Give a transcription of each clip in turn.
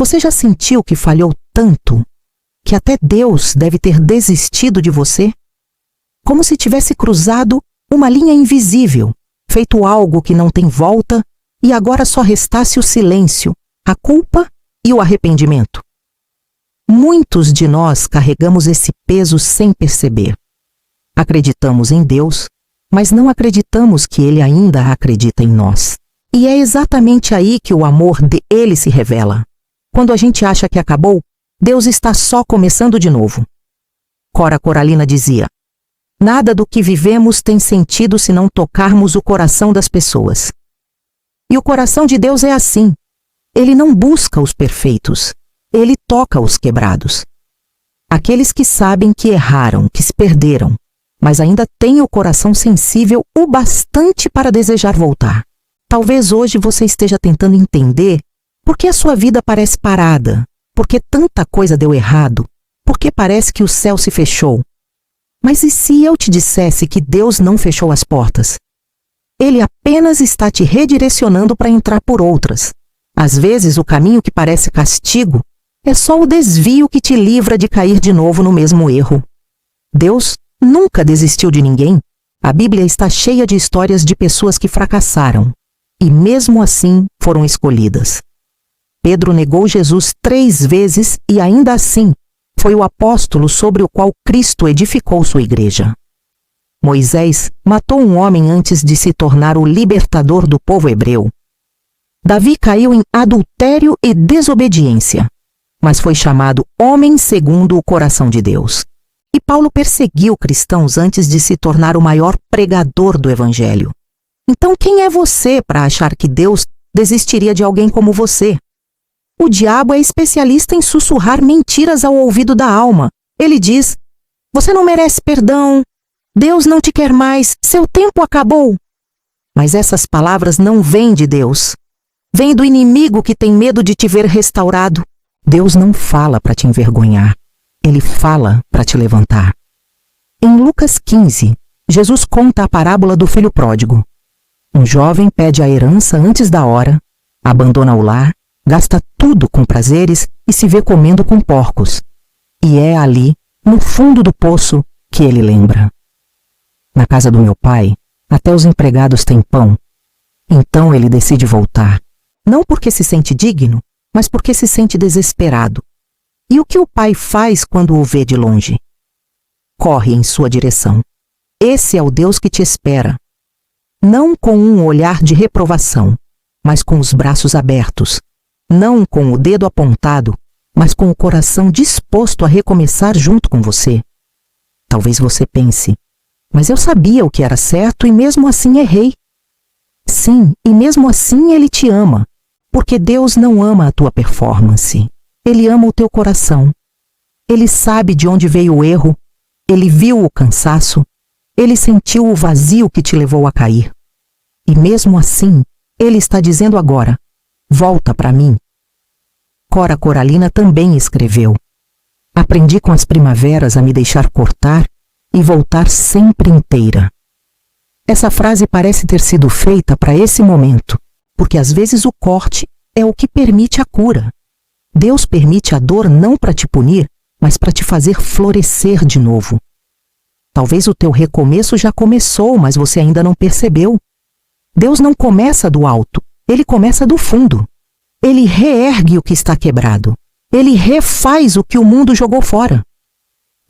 Você já sentiu que falhou tanto que até Deus deve ter desistido de você? Como se tivesse cruzado uma linha invisível, feito algo que não tem volta e agora só restasse o silêncio, a culpa e o arrependimento. Muitos de nós carregamos esse peso sem perceber. Acreditamos em Deus, mas não acreditamos que Ele ainda acredita em nós. E é exatamente aí que o amor dele se revela. Quando a gente acha que acabou, Deus está só começando de novo. Cora Coralina dizia: nada do que vivemos tem sentido se não tocarmos o coração das pessoas. E o coração de Deus é assim. Ele não busca os perfeitos. Ele toca os quebrados. Aqueles que sabem que erraram, que se perderam, mas ainda têm o coração sensível o bastante para desejar voltar. Talvez hoje você esteja tentando entender por que a sua vida parece parada, por que tanta coisa deu errado, por que parece que o céu se fechou. Mas e se eu te dissesse que Deus não fechou as portas? Ele apenas está te redirecionando para entrar por outras. Às vezes o caminho que parece castigo é só o desvio que te livra de cair de novo no mesmo erro. Deus nunca desistiu de ninguém. A Bíblia está cheia de histórias de pessoas que fracassaram e mesmo assim foram escolhidas. Pedro negou Jesus 3 vezes e ainda assim foi o apóstolo sobre o qual Cristo edificou sua igreja. Moisés matou um homem antes de se tornar o libertador do povo hebreu. Davi caiu em adultério e desobediência, mas foi chamado homem segundo o coração de Deus. E Paulo perseguiu cristãos antes de se tornar o maior pregador do evangelho. Então quem é você para achar que Deus desistiria de alguém como você? O diabo é especialista em sussurrar mentiras ao ouvido da alma. Ele diz: você não merece perdão, Deus não te quer mais, seu tempo acabou. Mas essas palavras não vêm de Deus. Vêm do inimigo que tem medo de te ver restaurado. Deus não fala para te envergonhar. Ele fala para te levantar. Em Lucas 15, Jesus conta a parábola do filho pródigo. Um jovem pede a herança antes da hora, abandona o lar, gasta tudo com prazeres e se vê comendo com porcos. E é ali, no fundo do poço, que ele lembra: na casa do meu pai, até os empregados têm pão. Então ele decide voltar. Não porque se sente digno, mas porque se sente desesperado. E o que o pai faz quando o vê de longe? Corre em sua direção. Esse é o Deus que te espera. Não com um olhar de reprovação, mas com os braços abertos. Não com o dedo apontado, mas com o coração disposto a recomeçar junto com você. Talvez você pense: mas eu sabia o que era certo e mesmo assim errei. Sim, e mesmo assim Ele te ama, porque Deus não ama a tua performance. Ele ama o teu coração. Ele sabe de onde veio o erro. Ele viu o cansaço. Ele sentiu o vazio que te levou a cair. E mesmo assim, Ele está dizendo agora: volta para mim. Cora Coralina também escreveu: aprendi com as primaveras a me deixar cortar e voltar sempre inteira. Essa frase parece ter sido feita para esse momento, porque às vezes o corte é o que permite a cura. Deus permite a dor não para te punir, mas para te fazer florescer de novo. Talvez o teu recomeço já começou, mas você ainda não percebeu. Deus não começa do alto, Ele começa do fundo. Ele reergue o que está quebrado. Ele refaz o que o mundo jogou fora.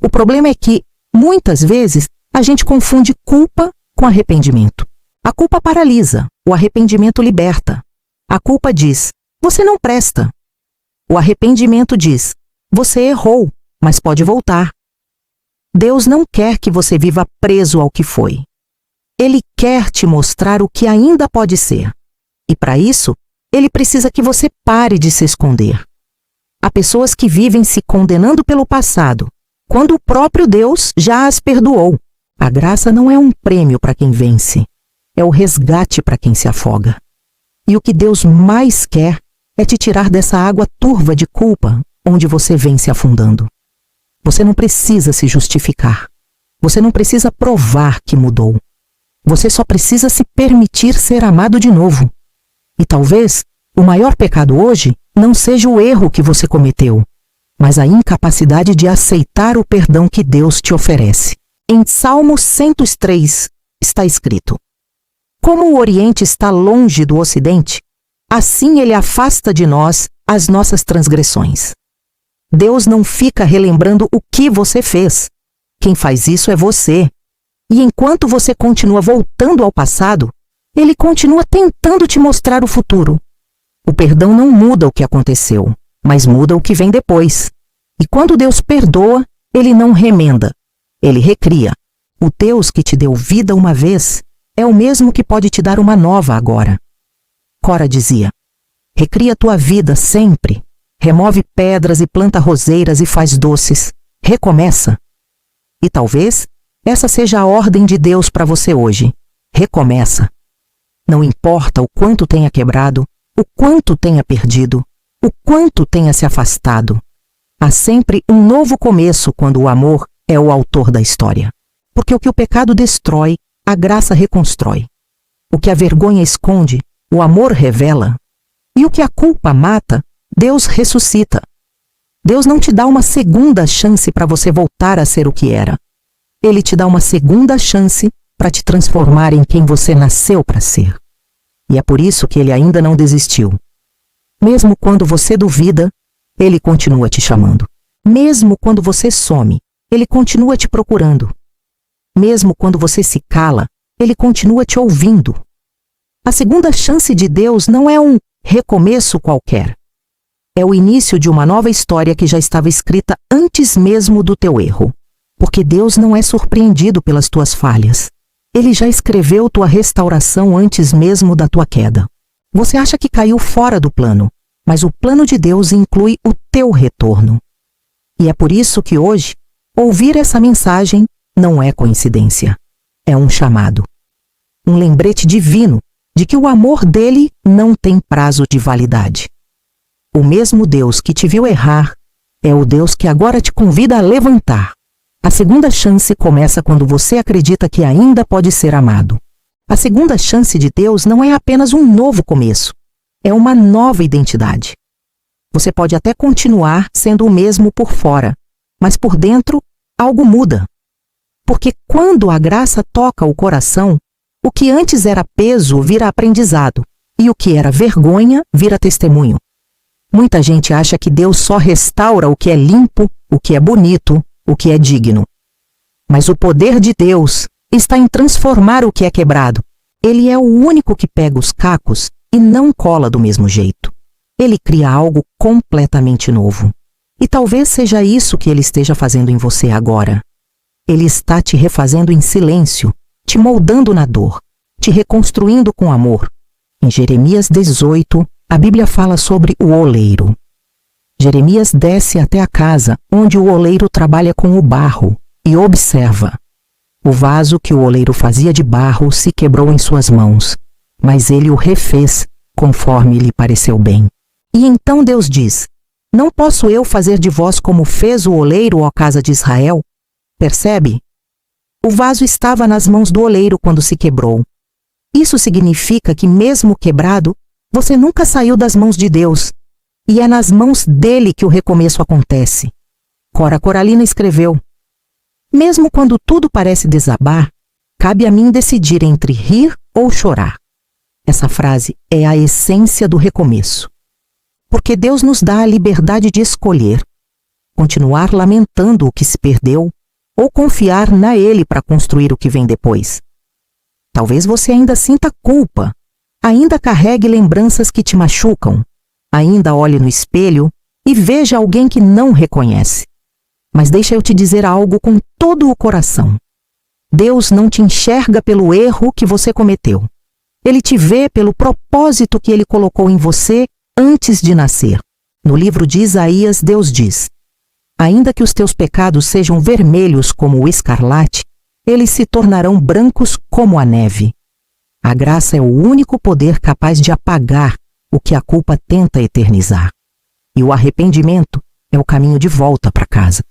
O problema é que, muitas vezes, a gente confunde culpa com arrependimento. A culpa paralisa, o arrependimento liberta. A culpa diz: você não presta. O arrependimento diz: você errou, mas pode voltar. Deus não quer que você viva preso ao que foi. Ele quer te mostrar o que ainda pode ser. E para isso, Ele precisa que você pare de se esconder. Há pessoas que vivem se condenando pelo passado, quando o próprio Deus já as perdoou. A graça não é um prêmio para quem vence, é o resgate para quem se afoga. E o que Deus mais quer é te tirar dessa água turva de culpa onde você vem se afundando. Você não precisa se justificar. Você não precisa provar que mudou. Você só precisa se permitir ser amado de novo. E talvez o maior pecado hoje não seja o erro que você cometeu, mas a incapacidade de aceitar o perdão que Deus te oferece. Em Salmo 103 está escrito: como o Oriente está longe do Ocidente, assim ele afasta de nós as nossas transgressões. Deus não fica relembrando o que você fez. Quem faz isso é você. E enquanto você continua voltando ao passado, ele continua tentando te mostrar o futuro. O perdão não muda o que aconteceu, mas muda o que vem depois. E quando Deus perdoa, ele não remenda, ele recria. O Deus que te deu vida uma vez é o mesmo que pode te dar uma nova agora. Cora dizia: recria tua vida sempre. Remove pedras e planta roseiras e faz doces. Recomeça. E talvez essa seja a ordem de Deus para você hoje. Recomeça. Não importa o quanto tenha quebrado, o quanto tenha perdido, o quanto tenha se afastado. Há sempre um novo começo quando o amor é o autor da história. Porque o que o pecado destrói, a graça reconstrói. O que a vergonha esconde, o amor revela. E o que a culpa mata, Deus ressuscita. Deus não te dá uma segunda chance para você voltar a ser o que era. Ele te dá uma segunda chance para te transformar em quem você nasceu para ser. E é por isso que ele ainda não desistiu. Mesmo quando você duvida, ele continua te chamando. Mesmo quando você some, ele continua te procurando. Mesmo quando você se cala, ele continua te ouvindo. A segunda chance de Deus não é um recomeço qualquer. É o início de uma nova história que já estava escrita antes mesmo do teu erro. Porque Deus não é surpreendido pelas tuas falhas. Ele já escreveu tua restauração antes mesmo da tua queda. Você acha que caiu fora do plano, mas o plano de Deus inclui o teu retorno. E é por isso que hoje, ouvir essa mensagem não é coincidência. É um chamado. Um lembrete divino de que o amor dele não tem prazo de validade. O mesmo Deus que te viu errar é o Deus que agora te convida a levantar. A segunda chance começa quando você acredita que ainda pode ser amado. A segunda chance de Deus não é apenas um novo começo, é uma nova identidade. Você pode até continuar sendo o mesmo por fora, mas por dentro algo muda. Porque quando a graça toca o coração, o que antes era peso vira aprendizado, e o que era vergonha vira testemunho. Muita gente acha que Deus só restaura o que é limpo, o que é bonito, o que é digno. Mas o poder de Deus está em transformar o que é quebrado. Ele é o único que pega os cacos e não cola do mesmo jeito. Ele cria algo completamente novo. E talvez seja isso que ele esteja fazendo em você agora. Ele está te refazendo em silêncio, te moldando na dor, te reconstruindo com amor. Em Jeremias 18, a Bíblia fala sobre o oleiro. Jeremias desce até a casa onde o oleiro trabalha com o barro e observa. O vaso que o oleiro fazia de barro se quebrou em suas mãos, mas ele o refez conforme lhe pareceu bem. E então Deus diz: não posso eu fazer de vós como fez o oleiro, ó casa de Israel? Percebe? O vaso estava nas mãos do oleiro quando se quebrou. Isso significa que mesmo quebrado, você nunca saiu das mãos de Deus. E é nas mãos dele que o recomeço acontece. Cora Coralina escreveu: mesmo quando tudo parece desabar, cabe a mim decidir entre rir ou chorar. Essa frase é a essência do recomeço. Porque Deus nos dá a liberdade de escolher, continuar lamentando o que se perdeu ou confiar na Ele para construir o que vem depois. Talvez você ainda sinta culpa, ainda carregue lembranças que te machucam, ainda olhe no espelho e veja alguém que não reconhece. Mas deixa eu te dizer algo com todo o coração. Deus não te enxerga pelo erro que você cometeu. Ele te vê pelo propósito que Ele colocou em você antes de nascer. No livro de Isaías, Deus diz: ainda que os teus pecados sejam vermelhos como o escarlate, eles se tornarão brancos como a neve. A graça é o único poder capaz de apagar o que a culpa tenta eternizar. E o arrependimento é o caminho de volta para casa.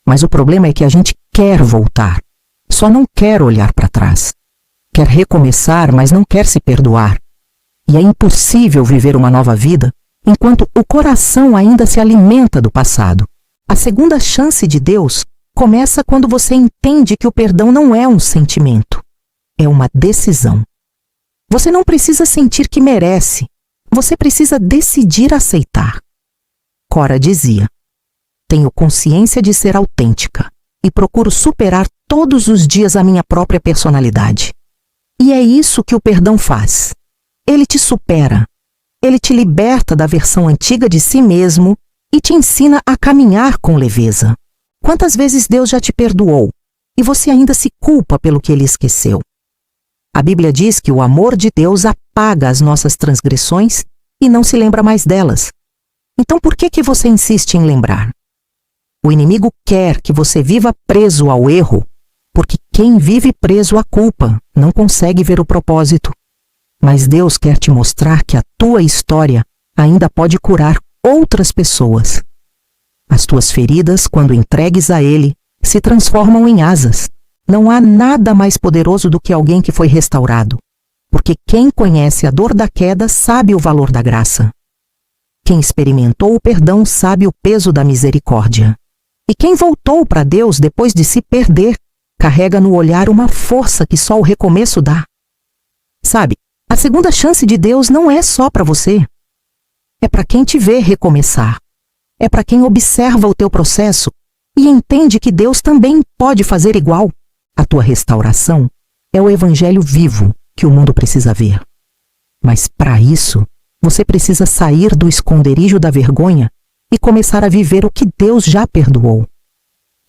Mas o problema é que a gente quer voltar, só não quer olhar para trás. Quer recomeçar, mas não quer se perdoar. E é impossível viver uma nova vida enquanto o coração ainda se alimenta do passado. A segunda chance de Deus começa quando você entende que o perdão não é um sentimento, é uma decisão. Você não precisa sentir que merece, você precisa decidir aceitar. Cora dizia: tenho consciência de ser autêntica e procuro superar todos os dias a minha própria personalidade. E é isso que o perdão faz. Ele te supera. Ele te liberta da versão antiga de si mesmo e te ensina a caminhar com leveza. Quantas vezes Deus já te perdoou e você ainda se culpa pelo que ele esqueceu? A Bíblia diz que o amor de Deus apaga as nossas transgressões e não se lembra mais delas. Então por que você insiste em lembrar? O inimigo quer que você viva preso ao erro, porque quem vive preso à culpa não consegue ver o propósito. Mas Deus quer te mostrar que a tua história ainda pode curar outras pessoas. As tuas feridas, quando entregues a Ele, se transformam em asas. Não há nada mais poderoso do que alguém que foi restaurado, porque quem conhece a dor da queda sabe o valor da graça. Quem experimentou o perdão sabe o peso da misericórdia. E quem voltou para Deus depois de se perder, carrega no olhar uma força que só o recomeço dá. Sabe, a segunda chance de Deus não é só para você. É para quem te vê recomeçar. É para quem observa o teu processo e entende que Deus também pode fazer igual. A tua restauração é o evangelho vivo que o mundo precisa ver. Mas para isso, você precisa sair do esconderijo da vergonha e começar a viver o que Deus já perdoou.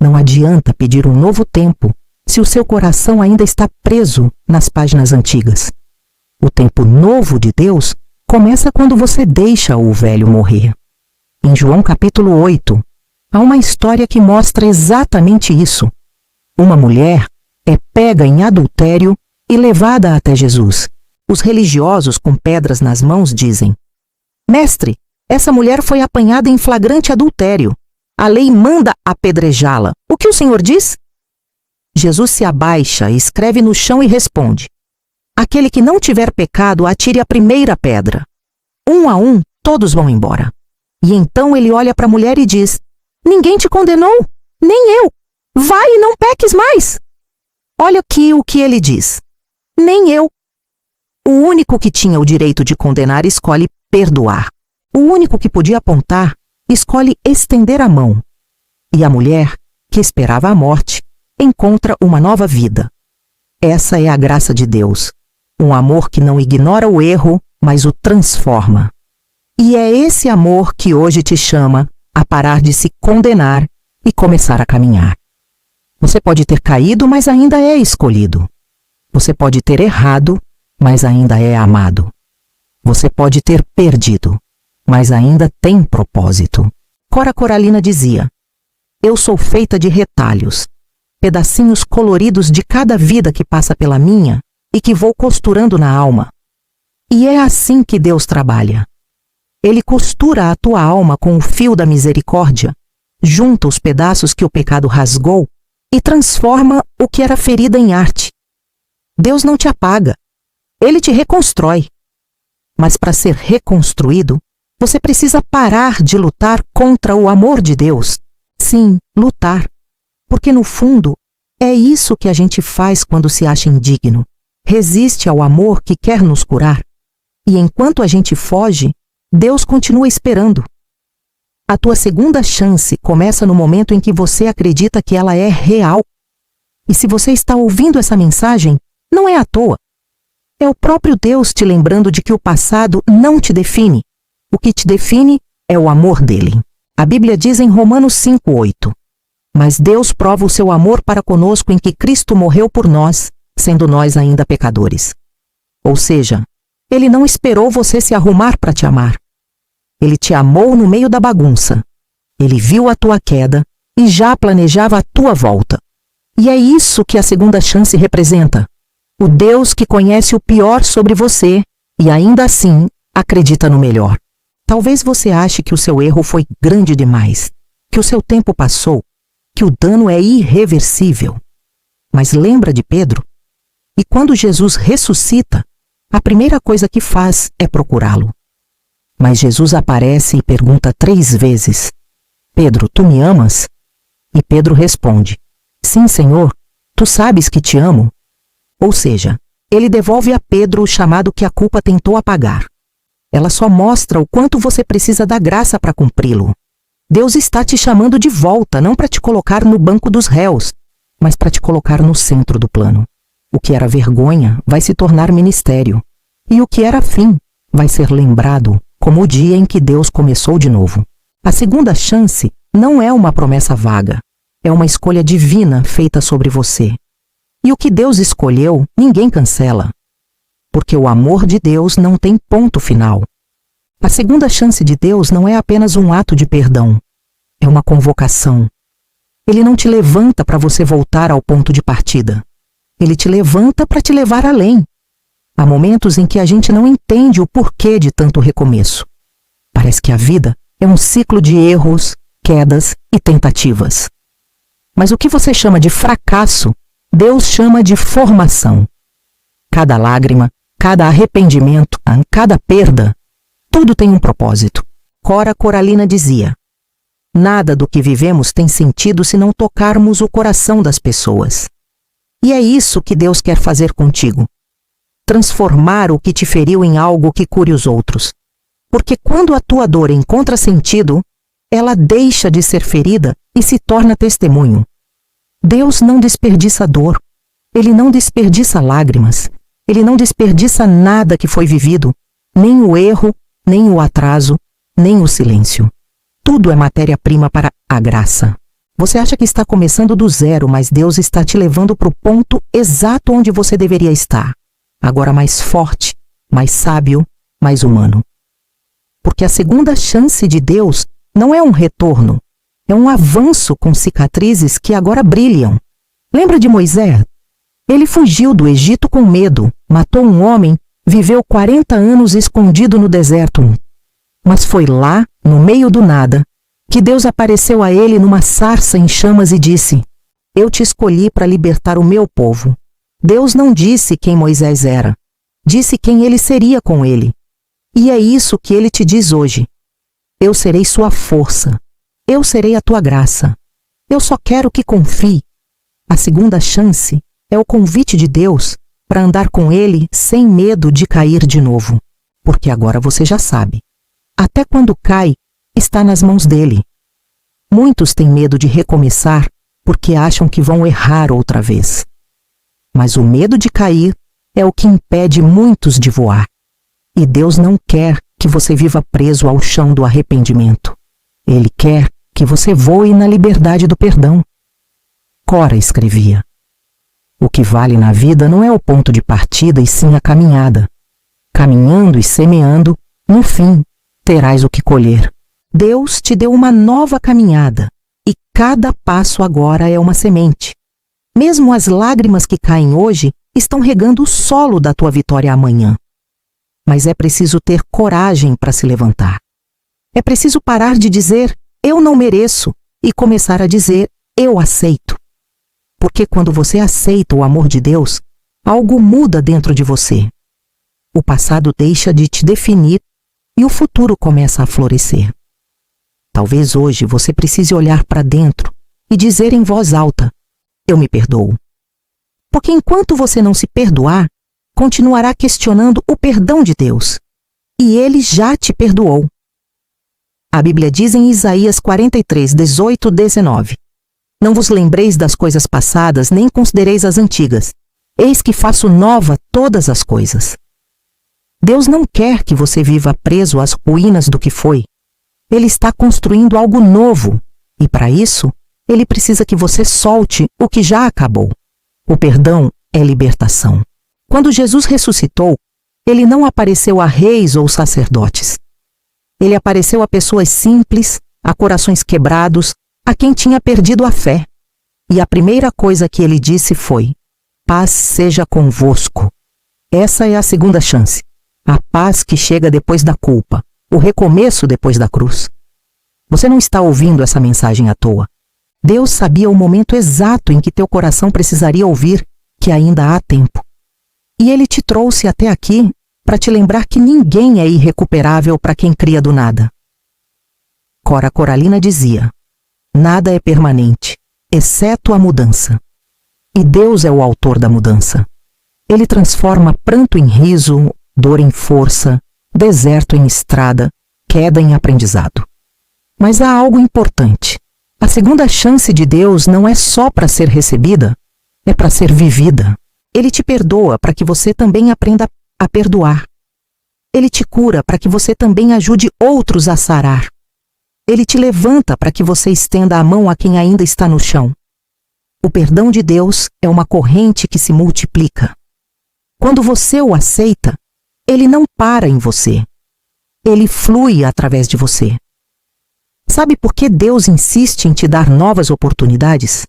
Não adianta pedir um novo tempo se o seu coração ainda está preso nas páginas antigas. O tempo novo de Deus começa quando você deixa o velho morrer. Em João capítulo 8, há uma história que mostra exatamente isso. Uma mulher é pega em adultério e levada até Jesus. Os religiosos com pedras nas mãos dizem: Mestre, essa mulher foi apanhada em flagrante adultério. A lei manda apedrejá-la. O que o Senhor diz? Jesus se abaixa, escreve no chão e responde: Aquele que não tiver pecado, atire a primeira pedra. Um a um, todos vão embora. E então ele olha para a mulher e diz: Ninguém te condenou? Nem eu. Vai e não peques mais. Olha aqui o que ele diz: Nem eu. O único que tinha o direito de condenar escolhe perdoar. O único que podia apontar escolhe estender a mão. E a mulher, que esperava a morte, encontra uma nova vida. Essa é a graça de Deus. Um amor que não ignora o erro, mas o transforma. E é esse amor que hoje te chama a parar de se condenar e começar a caminhar. Você pode ter caído, mas ainda é escolhido. Você pode ter errado, mas ainda é amado. Você pode ter perdido, mas ainda tem propósito. Cora Coralina dizia: Eu sou feita de retalhos, pedacinhos coloridos de cada vida que passa pela minha e que vou costurando na alma. E é assim que Deus trabalha. Ele costura a tua alma com o fio da misericórdia, junta os pedaços que o pecado rasgou e transforma o que era ferida em arte. Deus não te apaga, Ele te reconstrói. Mas para ser reconstruído, você precisa parar de lutar contra o amor de Deus. Sim, lutar. Porque no fundo, é isso que a gente faz quando se acha indigno. Resiste ao amor que quer nos curar. E enquanto a gente foge, Deus continua esperando. A tua segunda chance começa no momento em que você acredita que ela é real. E se você está ouvindo essa mensagem, não é à toa. É o próprio Deus te lembrando de que o passado não te define. O que te define é o amor dele. A Bíblia diz em Romanos 5:8: Mas Deus prova o seu amor para conosco em que Cristo morreu por nós, sendo nós ainda pecadores. Ou seja, Ele não esperou você se arrumar para te amar. Ele te amou no meio da bagunça. Ele viu a tua queda e já planejava a tua volta. E é isso que a segunda chance representa. O Deus que conhece o pior sobre você e ainda assim acredita no melhor. Talvez você ache que o seu erro foi grande demais, que o seu tempo passou, que o dano é irreversível. Mas lembra de Pedro? E quando Jesus ressuscita, a primeira coisa que faz é procurá-lo. Mas Jesus aparece e pergunta 3 vezes: Pedro, tu me amas? E Pedro responde: Sim, Senhor, tu sabes que te amo. Ou seja, ele devolve a Pedro o chamado que a culpa tentou apagar. Ela só mostra o quanto você precisa da graça para cumpri-lo. Deus está te chamando de volta, não para te colocar no banco dos réus, mas para te colocar no centro do plano. O que era vergonha vai se tornar ministério, e o que era fim vai ser lembrado como o dia em que Deus começou de novo. A segunda chance não é uma promessa vaga, é uma escolha divina feita sobre você. E o que Deus escolheu, ninguém cancela, porque o amor de Deus não tem ponto final. A segunda chance de Deus não é apenas um ato de perdão, é uma convocação. Ele não te levanta para você voltar ao ponto de partida. Ele te levanta para te levar além. Há momentos em que a gente não entende o porquê de tanto recomeço. Parece que a vida é um ciclo de erros, quedas e tentativas. Mas o que você chama de fracasso, Deus chama de formação. Cada lágrima, cada arrependimento, cada perda, tudo tem um propósito. Cora Coralina dizia: nada do que vivemos tem sentido se não tocarmos o coração das pessoas. E é isso que Deus quer fazer contigo. Transformar o que te feriu em algo que cure os outros. Porque quando a tua dor encontra sentido, ela deixa de ser ferida e se torna testemunho. Deus não desperdiça dor. Ele não desperdiça lágrimas. Ele não desperdiça nada que foi vivido, nem o erro, nem o atraso, nem o silêncio. Tudo é matéria-prima para a graça. Você acha que está começando do zero, mas Deus está te levando para o ponto exato onde você deveria estar. Agora mais forte, mais sábio, mais humano. Porque a segunda chance de Deus não é um retorno, é um avanço com cicatrizes que agora brilham. Lembra de Moisés? Ele fugiu do Egito com medo, matou um homem, viveu 40 anos escondido no deserto. Mas foi lá, no meio do nada, que Deus apareceu a ele numa sarça em chamas e disse: Eu te escolhi para libertar o meu povo. Deus não disse quem Moisés era, disse quem ele seria com ele. E é isso que ele te diz hoje. Eu serei sua força. Eu serei a tua graça. Eu só quero que confie. A segunda chance é o convite de Deus para andar com ele sem medo de cair de novo. Porque agora você já sabe. Até quando cai, está nas mãos dele. Muitos têm medo de recomeçar porque acham que vão errar outra vez. Mas o medo de cair é o que impede muitos de voar. E Deus não quer que você viva preso ao chão do arrependimento. Ele quer que você voe na liberdade do perdão. Cora escrevia: o que vale na vida não é o ponto de partida e sim a caminhada. Caminhando e semeando, no fim, terás o que colher. Deus te deu uma nova caminhada e cada passo agora é uma semente. Mesmo as lágrimas que caem hoje estão regando o solo da tua vitória amanhã. Mas é preciso ter coragem para se levantar. É preciso parar de dizer, eu não mereço, e começar a dizer, eu aceito. Porque quando você aceita o amor de Deus, algo muda dentro de você. O passado deixa de te definir e o futuro começa a florescer. Talvez hoje você precise olhar para dentro e dizer em voz alta, eu me perdoo. Porque enquanto você não se perdoar, continuará questionando o perdão de Deus. E Ele já te perdoou. A Bíblia diz em Isaías 43, 18, 19. Não vos lembreis das coisas passadas, nem considereis as antigas. Eis que faço nova todas as coisas. Deus não quer que você viva preso às ruínas do que foi. Ele está construindo algo novo. E para isso, Ele precisa que você solte o que já acabou. O perdão é libertação. Quando Jesus ressuscitou, Ele não apareceu a reis ou sacerdotes. Ele apareceu a pessoas simples, a corações quebrados, a quem tinha perdido a fé. E a primeira coisa que Ele disse foi, paz seja convosco. Essa é a segunda chance. A paz que chega depois da culpa, o recomeço depois da cruz. Você não está ouvindo essa mensagem à toa. Deus sabia o momento exato em que teu coração precisaria ouvir que ainda há tempo. E Ele te trouxe até aqui para te lembrar que ninguém é irrecuperável para quem cria do nada. Cora Coralina dizia: nada é permanente, exceto a mudança. E Deus é o autor da mudança. Ele transforma pranto em riso, dor em força, deserto em estrada, queda em aprendizado. Mas há algo importante. A segunda chance de Deus não é só para ser recebida, é para ser vivida. Ele te perdoa para que você também aprenda a perdoar. Ele te cura para que você também ajude outros a sarar. Ele te levanta para que você estenda a mão a quem ainda está no chão. O perdão de Deus é uma corrente que se multiplica. Quando você o aceita, ele não para em você. Ele flui através de você. Sabe por que Deus insiste em te dar novas oportunidades?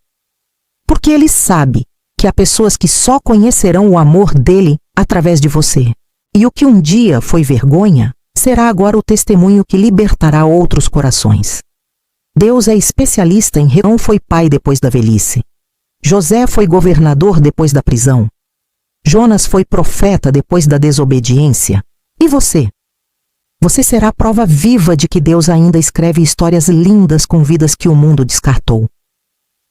Porque ele sabe que há pessoas que só conhecerão o amor dele através de você. E o que um dia foi vergonha, será agora o testemunho que libertará outros corações. Deus é especialista em não foi pai depois da velhice. José foi governador depois da prisão. Jonas foi profeta depois da desobediência. E você? Você será a prova viva de que Deus ainda escreve histórias lindas com vidas que o mundo descartou.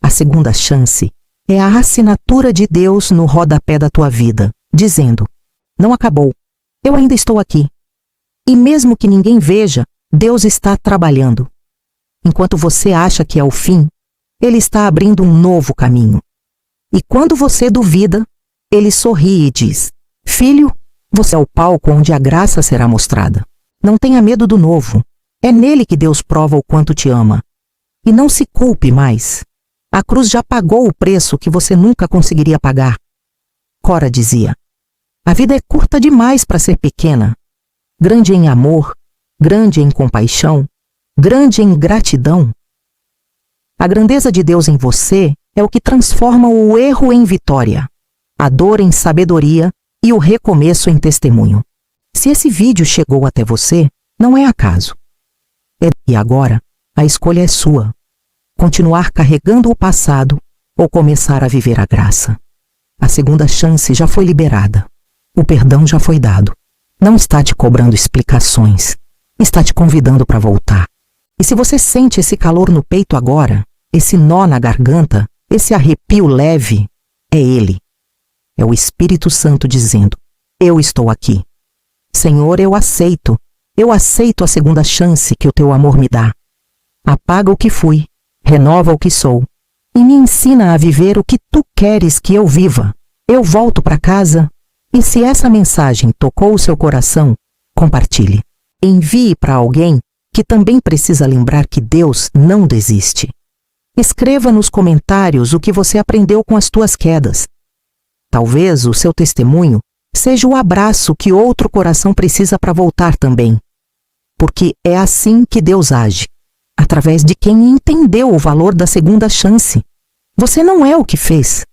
A segunda chance é a assinatura de Deus no rodapé da tua vida, dizendo: não acabou, eu ainda estou aqui. E mesmo que ninguém veja, Deus está trabalhando. Enquanto você acha que é o fim, Ele está abrindo um novo caminho. E quando você duvida, Ele sorri e diz: filho, você é o palco onde a graça será mostrada. Não tenha medo do novo. É nele que Deus prova o quanto te ama. E não se culpe mais. A cruz já pagou o preço que você nunca conseguiria pagar. Cora dizia: a vida é curta demais para ser pequena. Grande em amor, grande em compaixão, grande em gratidão. A grandeza de Deus em você é o que transforma o erro em vitória, a dor em sabedoria e o recomeço em testemunho. Se esse vídeo chegou até você, não é acaso. E agora, a escolha é sua. Continuar carregando o passado ou começar a viver a graça. A segunda chance já foi liberada. O perdão já foi dado. Não está te cobrando explicações. Está te convidando para voltar. E se você sente esse calor no peito agora, esse nó na garganta, esse arrepio leve, é Ele. É o Espírito Santo dizendo: eu estou aqui. Senhor, eu aceito a segunda chance que o teu amor me dá. Apaga o que fui, renova o que sou, e me ensina a viver o que tu queres que eu viva. Eu volto para casa, e se essa mensagem tocou o seu coração, compartilhe. Envie para alguém que também precisa lembrar que Deus não desiste. Escreva nos comentários o que você aprendeu com as tuas quedas. Talvez o seu testemunho seja o abraço que outro coração precisa para voltar também. Porque é assim que Deus age, através de quem entendeu o valor da segunda chance. Você não é o que fez,